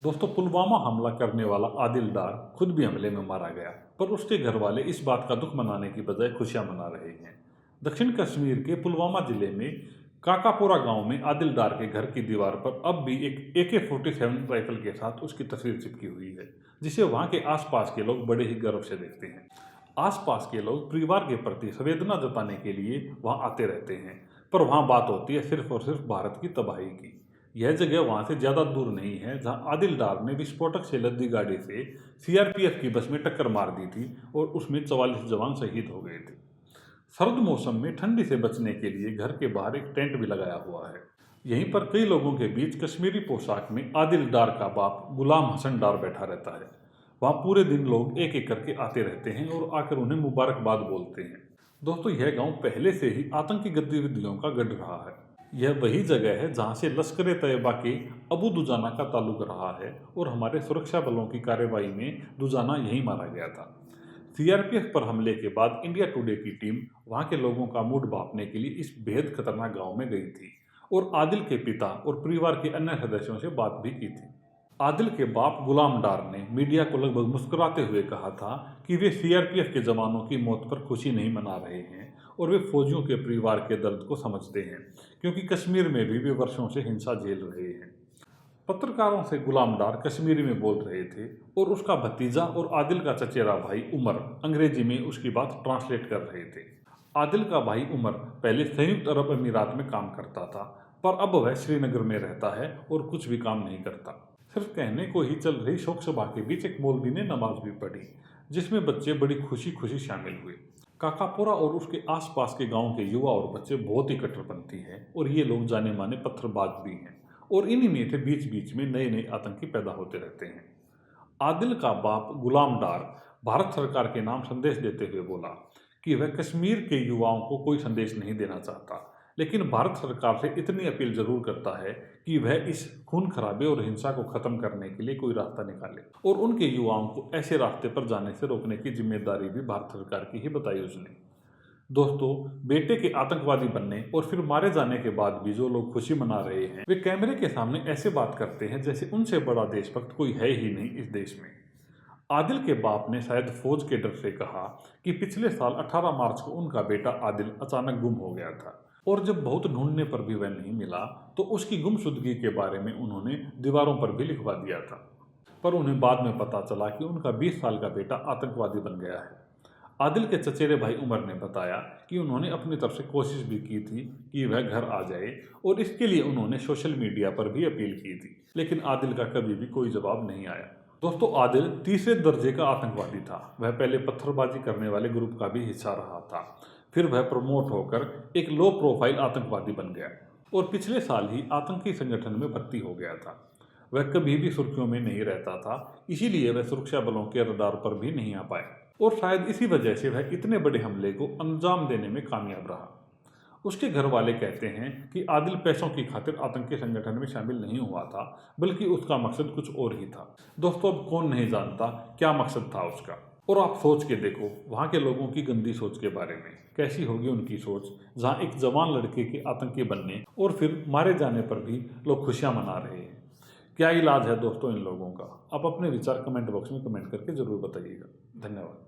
दोस्तों, पुलवामा हमला करने वाला आदिल डार खुद भी हमले में मारा गया, पर उसके घर वाले इस बात का दुख मनाने की बजाय खुशियां मना रहे हैं। दक्षिण कश्मीर के पुलवामा जिले में काकापुरा गांव में आदिल डार के घर की दीवार पर अब भी एक AK-47 राइफल के साथ उसकी तस्वीर चिपकी हुई है, जिसे वहां के आसपास के लोग बड़े ही गर्व से देखते हैं। आसपास के लोग परिवार के प्रति संवेदना जताने के लिए वहां आते रहते हैं, पर वहां बात होती है सिर्फ और सिर्फ भारत की तबाही की। यह जगह वहां से ज्यादा दूर नहीं है जहां आदिल डार ने विस्फोटक से लदी गाड़ी से CRPF की बस में टक्कर मार दी थी और उसमें 44 जवान शहीद हो गए थे। सर्द मौसम में ठंडी से बचने के लिए घर के बाहर एक टेंट भी लगाया हुआ है। यहीं पर कई लोगों के बीच कश्मीरी पोशाक में आदिल डार का बाप गुलाम हसन डार बैठा रहता है। वहां पूरे दिन लोग एक एक करके आते रहते हैं और आकर उन्हें मुबारकबाद बोलते हैं। दोस्तों, यह गांव पहले से ही आतंकी गतिविधियों का गढ़ रहा है। यह वही जगह है जहां से लश्कर तैयबा के अबू दुजाना का ताल्लुक रहा है और हमारे सुरक्षा बलों की कार्रवाई में दुजाना यहीं मारा गया था। CRPF पर हमले के बाद इंडिया टुडे की टीम वहां के लोगों का मूड भांपने के लिए इस बेहद खतरनाक गांव में गई थी और आदिल के पिता और परिवार के अन्य सदस्यों से बात भी की थी। आदिल के बाप गुलाम डार ने मीडिया को लगभग मुस्कुराते हुए कहा था कि वे CRPF के जवानों की मौत पर खुशी नहीं मना रहे हैं और वे फौजियों के परिवार के दर्द को समझते हैं, क्योंकि कश्मीर में भी वे वर्षों से हिंसा झेल रहे हैं। पत्रकारों से गुलाम डार कश्मीरी में बोल रहे थे और उसका भतीजा और आदिल का चचेरा भाई उमर अंग्रेजी में उसकी बात ट्रांसलेट कर रहे थे। आदिल का भाई उमर पहले संयुक्त अरब अमीरात में काम करता था, पर अब वह श्रीनगर में रहता है और कुछ भी काम नहीं करता। सिर्फ कहने को ही चल रही शोक सभा के बीच एक मौलवी ने नमाज भी पढ़ी, जिसमें बच्चे बड़ी खुशी खुशी शामिल हुए। काकापुरा और उसके आसपास के गांव के युवा और बच्चे बहुत ही कट्टरपंथी हैं और ये लोग जाने माने पत्थरबाज भी हैं और इन्हीं में से बीच बीच में नए नए आतंकी पैदा होते रहते हैं। आदिल का बाप गुलाम डार भारत सरकार के नाम संदेश देते हुए बोला कि वह कश्मीर के युवाओं को कोई संदेश नहीं देना चाहता, लेकिन भारत सरकार से इतनी अपील जरूर करता है कि वह इस खून खराबे और हिंसा को खत्म करने के लिए कोई रास्ता निकाले और उनके युवाओं को ऐसे रास्ते पर जाने से रोकने की जिम्मेदारी भी भारत सरकार की ही बताई उसने। दोस्तों, बेटे के आतंकवादी बनने और फिर मारे जाने के बाद भी जो लोग खुशी मना रहे हैं, वे कैमरे के सामने ऐसे बात करते हैं जैसे उनसे बड़ा देशभक्त कोई है ही नहीं इस देश में। आदिल के बाप ने शायद फौज के डर से कहा कि पिछले साल 18 मार्च को उनका बेटा आदिल अचानक गुम हो गया था और जब बहुत ढूंढने पर भी वह नहीं मिला तो उसकी गुमशुदगी के बारे में उन्होंने दीवारों पर भी लिखवा दिया था। पर उन्हें बाद में पता चला कि उनका 20 साल का बेटा आतंकवादी बन गया है। आदिल के चचेरे भाई उमर ने बताया कि उन्होंने अपनी तरफ से कोशिश भी की थी कि वह घर आ जाए और इसके लिए उन्होंने सोशल मीडिया पर भी अपील की थी, लेकिन आदिल का कभी भी कोई जवाब नहीं आया। दोस्तों, आदिल तीसरे दर्जे का आतंकवादी था। वह पहले पत्थरबाजी करने वाले ग्रुप का भी हिस्सा रहा था, फिर वह प्रमोट होकर एक लो प्रोफाइल आतंकवादी बन गया और पिछले साल ही आतंकी संगठन में भर्ती हो गया था। वह कभी भी सुर्खियों में नहीं रहता था, इसीलिए वह सुरक्षा बलों के रडार पर भी नहीं आ पाए और शायद इसी वजह से वह इतने बड़े हमले को अंजाम देने में कामयाब रहा। उसके घर वाले कहते हैं कि आदिल पैसों की खातिर आतंकी संगठन में शामिल नहीं हुआ था, बल्कि उसका मकसद कुछ और ही था। दोस्तों, अब कौन नहीं जानता क्या मकसद था उसका। और आप सोच के देखो वहाँ के लोगों की गंदी सोच के बारे में, कैसी होगी उनकी सोच जहाँ एक जवान लड़के के आतंकी बनने और फिर मारे जाने पर भी लोग खुशियाँ मना रहे हैं। क्या इलाज है दोस्तों इन लोगों का? आप अपने विचार कमेंट बॉक्स में कमेंट करके जरूर बताइएगा। धन्यवाद।